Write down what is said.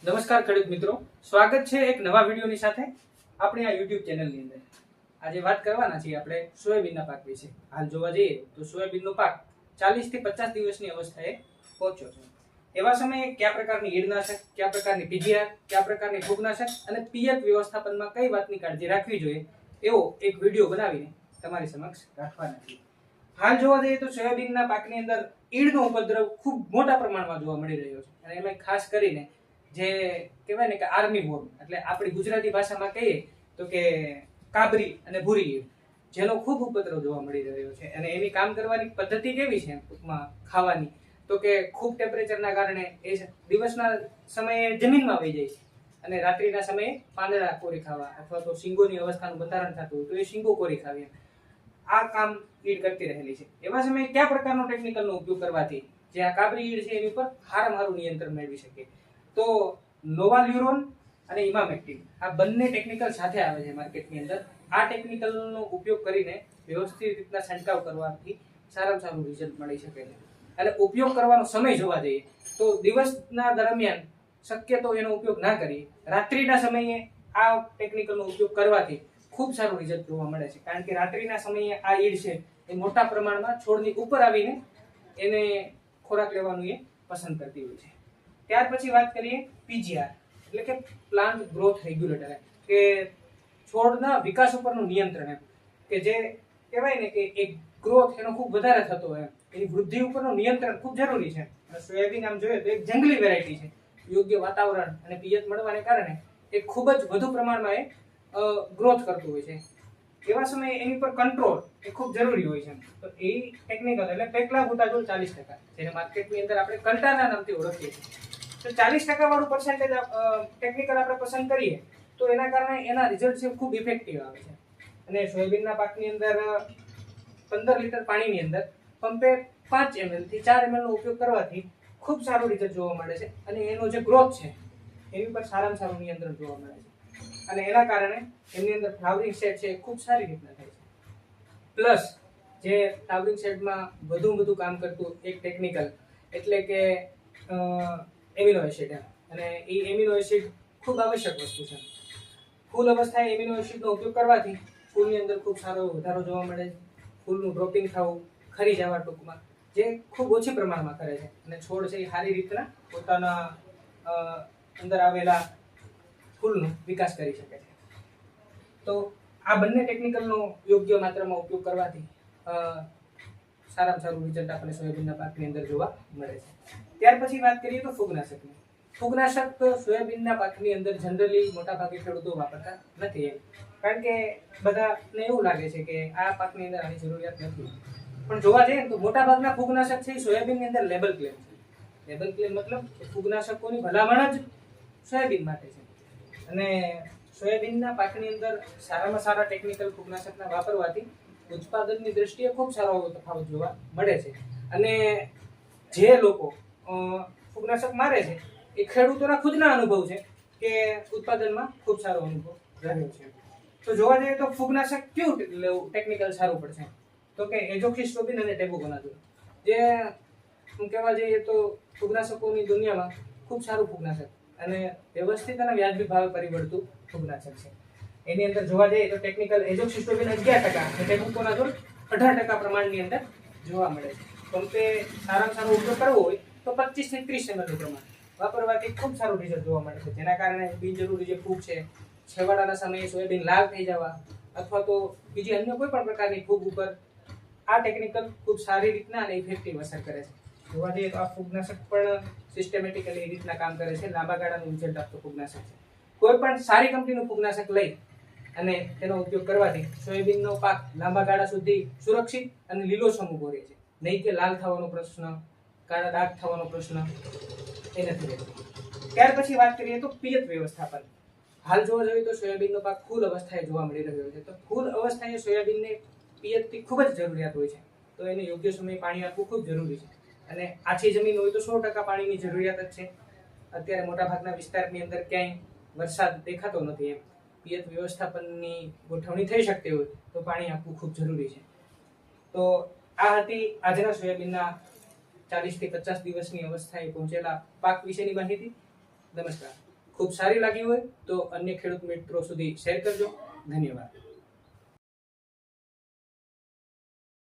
નમસ્કાર ખેડૂત મિત્રો, સ્વાગત છે એક નવા વિડીયોની સાથે આપણી આ યુટ્યુબ ચેનલની અંદર. આજે વાત કરવાના છીએ આપણે સોયાબીનના પાક વિશે. હાલ જોવા જઈએ તો સોયાબીનનો પાક 40 થી 50 દિવસની અવસ્થાએ પહોંચ્યો છે. એવા સમયે કયા પ્રકારની ઈડનાશક, કયા પ્રકારની પીજીઆર, કયા પ્રકારની ફૂગનાશક અને પિયત વ્યવસ્થાપનમાં કઈ વાતની કાળજી રાખવી જોઈએ એવો એક વિડીયો બનાવીને તમારી સમક્ષ રાખવાના છીએ. હાલ જોવા જઈએ તો સોયાબીનના પાકની અંદર ઈડનો ઉપદ્રવ ખૂબ મોટા પ્રમાણમાં જોવા મળી રહ્યો છે અને એમાં ખાસ કરીને જે કહેવાય ને કે આર્મી વોર્મ, એટલે આપણી ગુજરાતી ભાષામાં કહીએ તો કે કાબરી અને ભૂરી ઈડ, જેનો ખૂબ ઉપદ્રવ જોવા મળી રહ્યો છે. અને એની કામ કરવાની પદ્ધતિ કેવી છે ટૂંકમાં ખાવાની, તો કે ખૂબ ટેમ્પરેચરના કારણે એ દિવસના સમયે જમીનમાં વહી જાય છે અને રાત્રિના સમયે પાંદડા કોરી ખાવા અથવા તો શીંગોની અવસ્થાનું બંધારણ થતું હોય તો એ શીંગો કોરી ખાવી, આ કામ ઈડ કરતી રહેલી છે. એવા સમયે કયા પ્રકારનો ટેકનિકલનો ઉપયોગ કરવાથી જે આ કાબરી ઈડ છે એની ઉપર સારામાં નિયંત્રણ મેળવી શકે, તો નોવાલ્યુરોન અને ઇમામેક્ટિન આ બંને ટેકનિકલ સાથે આવે છે માર્કેટની અંદર. આ ટેકનિકલનો ઉપયોગ કરીને વ્યવસ્થિત રીતના છંટકાવ કરવાથી સારામાં સારું રિઝલ્ટ મળી શકે છે. અને ઉપયોગ કરવાનો સમય જોવા જઈએ તો દિવસના દરમિયાન શક્ય તો એનો ઉપયોગ ના કરીએ, રાત્રિના સમયે આ ટેકનિકલનો ઉપયોગ કરવાથી ખૂબ સારું રિઝલ્ટ જોવા મળે છે. કારણ કે રાત્રિના સમયે આ ઈડ છે એ મોટા પ્રમાણમાં છોડની ઉપર આવીને એને ખોરાક લેવાનું એ પસંદ કરતી હોય છે. ત્યાર પછી વાત કરીએ પીજીઆર, એટલે કે પ્લાન્ટ ગ્રોથ રેગ્યુલેટર, કે છોડના વિકાસ ઉપરનું નિયંત્રણ, કે જે કહેવાય ને કે એક ગ્રોથ એનો ખૂબ વધારે થતો હોય, એની વૃદ્ધિ ઉપરનું નિયંત્રણ ખૂબ જરૂરી છે. અને સોયાબીન આમ જોઈએ તો એક જંગલી વેરાયટી છે. યોગ્ય વાતાવરણ અને પિયત મળવાને કારણે એ ખૂબ જ વધુ પ્રમાણમાં એ ગ્રોથ કરતું હોય છે. એવા સમયે એની પર કંટ્રોલ એ ખૂબ જરૂરી હોય છે. તો એ ટેકનિકલ એટલે પેક્લાબુટાઝોલ 40%, જેને માર્કેટની અંદર આપણે કંટારના નામથી ઓળખીએ છીએ. તો 40% વાળું પર્સન્ટેજ ટેકનિકલ આપણે પસંદ કરીએ તો એના કારણે એના રિઝલ્ટ છે ખૂબ ઇફેક્ટિવ આવે છે. અને સોયાબીનના પાકની અંદર 15 લીટર પાણીની અંદર પંપે 5 ml થી 4 ml નો ઉપયોગ કરવાથી ખૂબ સારું રિઝલ્ટ જોવા મળે છે. અને એનો જે ગ્રોથ છે એની ઉપર સારામાં સારું નિયંત્રણ જોવા મળે છે. અને એના કારણે એમની અંદર ફ્લાવરિંગ સેટ છે એ ખૂબ સારી રીતના થાય છે. પ્લસ જે ફ્લાવરિંગ સેટમાં વધુ કામ કરતું એક ટેકનિકલ એટલે કે એમિનો એસિડ, અને એ એમિનો એસિડ ખૂબ આવશ્યક વસ્તુ છે. ફૂલ અવસ્થાએ એમિનો એસિડનો ઉપયોગ કરવાથી ફૂલની અંદર ખૂબ સારો વધારો જોવા મળે છે. ફૂલનું ડ્રોપિંગ થવું, ખરી જવા ટૂંકમાં, જે ખૂબ ઓછી પ્રમાણમાં કરે છે. અને છોડ છે એ સારી રીતના પોતાના અંદર આવેલા ફૂલનો વિકાસ કરી શકે છે. તો આ બંને ટેકનિકલનો યોગ્ય માત્રામાં ઉપયોગ કરવાથી સારામાં સારું રિઝલ્ટ આપણે સોયાબીનના પાકની અંદર જોવા મળે છે. ત્યાર પછી વાત કરીએ તો ફૂગનાશકની. ફૂગનાશક સોયાબીનના પાકની અંદર જનરલી મોટાભાગે ખેડૂતો વાપરતા નથી એમ, કારણ કે બધાને એવું લાગે છે કે આ પાકની અંદર આની જરૂરિયાત નથી. પણ જોવા જઈએ તો મોટાભાગના ફૂગનાશક છે એ સોયાબીનની અંદર લેબલ ક્લેમ છે. લેબલ ક્લેમ મતલબ કે ફૂગનાશકોની ભલામણ જ સોયાબીન માટે છે. અને સોયાબીનના પાકની અંદર સારામાં સારા ટેકનિકલ ફૂગનાશકના વાપરવાથી ઉત્પાદનની દ્રષ્ટિએ ખૂબ સારો તફાવત જોવા મળે છે. અને જે લોકો ફૂગનાશક મારે છે એ ખેડૂતોના ખુદના અનુભવ છે કે ઉત્પાદનમાં ખૂબ સારો અનુભવ રહ્યો છે. તો જોવા જઈએ તો ફૂગનાશક કયું લેવું ટેકનિકલ સારું પડશે, તો કે એઝોક્સિસ્ટ્રોબિન અને ટેબુકોનાઝોલ, જે કહેવા જઈએ તો ફૂગનાશકોની દુનિયામાં ખૂબ સારું ફૂગનાશક અને વ્યવસ્થિત અને વ્યાજબી ભાવે પરિવર્તું ફૂગનાશક છે. એની અંદર જોવા જઈએ તો ટેકનિકલ એઝોક્સિસ્ટ્રોબિન 11% અને ટેબુકોનાઝોલ 18% પ્રમાણની અંદર જોવા મળે છે. પંપે સારામાં સારો ઉપયોગ કરવો હોય તો 25 થી 30 ml નું પ્રમાણ વાપરવાથી ખૂબ સારું રિઝલ્ટ જોવા મળે છે. જેના કારણે બિનજરૂરી જે ફૂગ છે, છેવાડાના સમયે સોયાબીન લાલ થઈ જવા અથવા તો બીજી અન્ય કોઈ પણ પ્રકારની ફૂગ ઉપર આ ટેકનિકલ ખૂબ સારી રીતના અને ઇફેક્ટિવ અસર કરે છે. જોવા જઈએ તો આ ફૂગનાશક પણ સિસ્ટમેટિકલી એ રીતના કામ કરે છે. લાંબા ગાળાનું રિઝલ્ટ આપતું ફૂગનાશક છે. કોઈ પણ સારી કંપનીનું ફૂગનાશક લઈ અને તેનો ઉપયોગ કરવાથી સોયાબીનનો પાક લાંબા ગાળા સુધી સુરક્ષિત અને લીલોછમ ઊભો રહે છે. નહીં કે લાલ થવાનો પ્રશ્ન, કાળા ડાઘ થવાનો પ્રશ્ન એ નથી રહેતો. ત્યાર પછી વાત કરીએ તો પિયત વ્યવસ્થાપન. હાલ જોવા જોઈએ તો સોયાબીનનો પાક ફૂલ અવસ્થાએ જોવા મળી રહ્યો છે. તો ફૂલ અવસ્થાએ સોયાબીનને પિયતની ખૂબ જ જરૂરિયાત હોય છે. તો એને યોગ્ય સમયે પાણી આપવું ખૂબ જરૂરી છે. અને આછી જમીન હોય તો 100% પાણીની જરૂરિયાત જ છે. અત્યારે મોટાભાગના વિસ્તારની અંદર ક્યાંય વરસાદ દેખાતો નથી એમ. પિયત વ્યવસ્થાપનની ગોઠવણી થઈ શકતી હોય તો પાણી આપવું ખૂબ જરૂરી છે. તો આ હતી આજના સોયાબીનના 40 થી 50 દિવસની અવસ્થાએ પહોંચેલા પાક વિશેની માહિતી. નમસ્કાર. ખૂબ સારી લાગી હોય તો અન્ય ખેડૂત મિત્રો સુધી શેર કરજો. ધન્યવાદ.